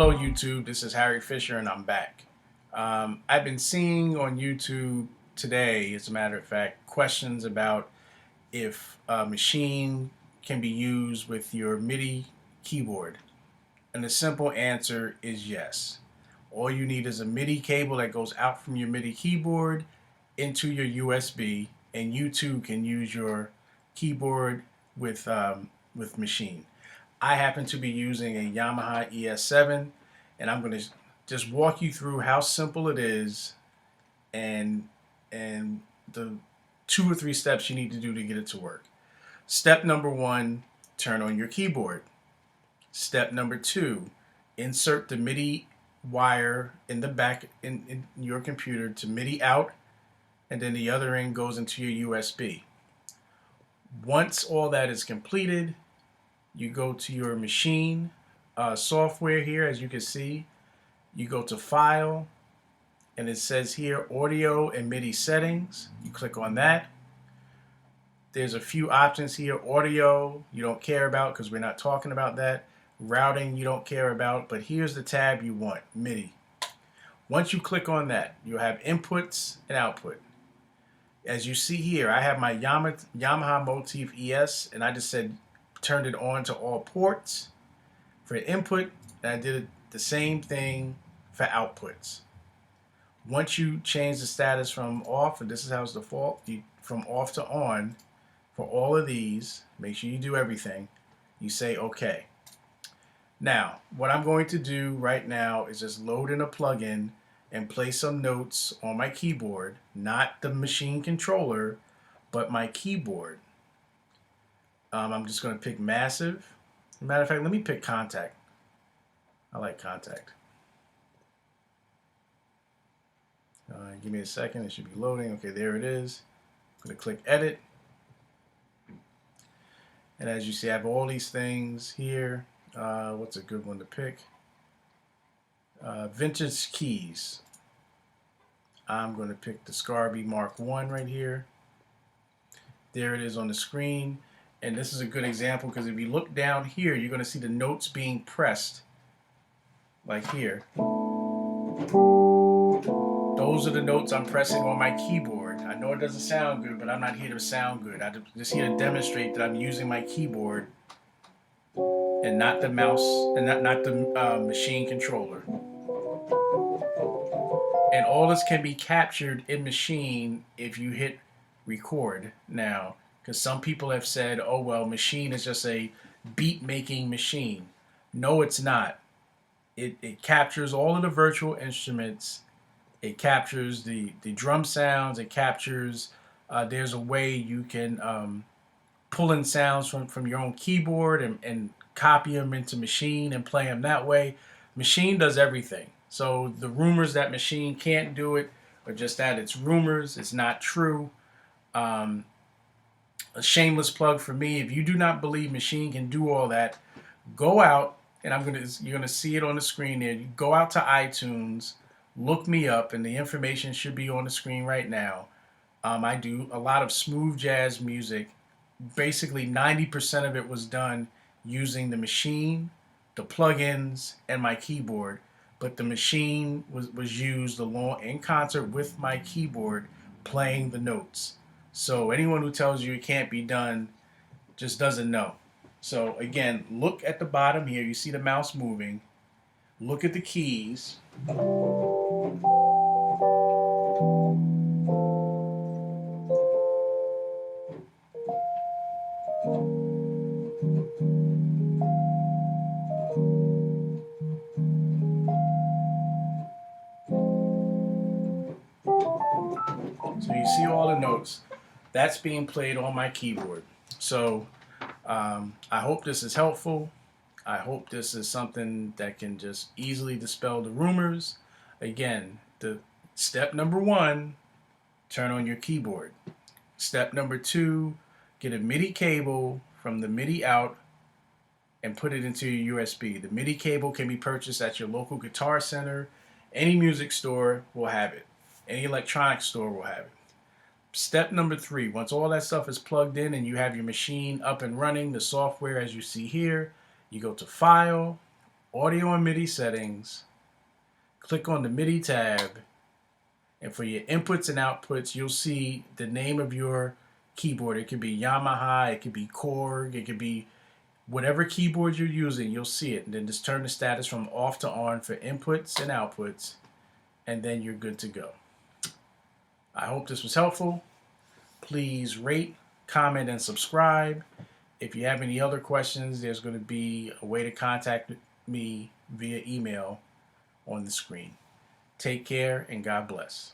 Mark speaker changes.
Speaker 1: Hello YouTube, this is Harry Fisher and I'm back. I've been seeing on YouTube today, as a matter of fact, questions about if a machine can be used with your Midi keyboard. And the simple answer is yes. All you need is a Midi cable that goes out from your Midi keyboard into your USB, and you too can use your keyboard with Maschine. I happen to be using a Yamaha ES7, and I'm going to just walk you through how simple it is and the 2 or 3 steps you need to do to get it to work. Step number 1, turn on your keyboard. Step number 2, insert the Midi wire in the back in your computer to Midi out, and then the other end goes into your USB. Once all that is completed, you go to your Maschine software here. As you can see, you go to File, and it says here Audio and Midi Settings. You click on that. There's a few options here. Audio you don't care about because we're not talking about that. Routing you don't care about, but here's the tab you want, Midi. Once you click on that, you'll have inputs and output. As you see here, I have my Yamaha Motif ES, and I just said turned it on to all ports for input, and I did the same thing for outputs. Once you change the status from off, and this is how it's default, from off to on for all of these, make sure you do everything, you say OK. Now, what I'm going to do right now is just load in a plugin and play some notes on my keyboard, not the Maschine controller, but my keyboard. I'm just going to pick Massive. As a matter of fact, let me pick Contact. I like Contact. Give me a second. It should be loading. Okay, there it is. I'm going to click Edit. And as you see, I have all these things here. What's a good one to pick? Vintage keys. I'm going to pick the Scarby Mark I right here. There it is on the screen. And this is a good example because if you look down here, you're going to see the notes being pressed, like here. Those are the notes I'm pressing on my keyboard. I know it doesn't sound good, but I'm not here to sound good. I'm just here to demonstrate that I'm using my keyboard and not the mouse and not the Maschine controller. And all this can be captured in Maschine if you hit record now. Because some people have said, oh, well, Maschine is just a beat-making machine. No, it's not. It captures all of the virtual instruments. It captures the drum sounds. It captures, there's a way you can pull in sounds from your own keyboard and copy them into Maschine and play them that way. Maschine does everything. So the rumors that Maschine can't do it are just that. It's rumors. It's not true. A shameless plug for me. If you do not believe Maschine can do all that, go out, and you're gonna see it on the screen there. You go out to iTunes, look me up, and the information should be on the screen right now. I do a lot of smooth jazz music. Basically, 90% of it was done using the Maschine, the plugins, and my keyboard. But the Maschine was used along in concert with my keyboard, playing the notes. So anyone who tells you it can't be done just doesn't know. So again, look at the bottom here. You see the mouse moving. Look at the keys. So you see all the notes. That's being played on my keyboard. So I hope this is helpful. I hope this is something that can just easily dispel the rumors. Again, the step number 1, turn on your keyboard. Step number 2, get a Midi cable from the Midi out and put it into your USB. The Midi cable can be purchased at your local guitar center. Any music store will have it. Any electronics store will have it. Step number 3, once all that stuff is plugged in and you have your Maschine up and running, the software as you see here, you go to File, Audio and MIDI settings, click on the MIDI tab, and for your inputs and outputs, you'll see the name of your keyboard. It could be Yamaha, it could be Korg, it could be whatever keyboard you're using, you'll see it. And then just turn the status from off to on for inputs and outputs, and then you're good to go. I hope this was helpful. Please rate, comment, and subscribe. If you have any other questions, there's going to be a way to contact me via email on the screen. Take care and God bless.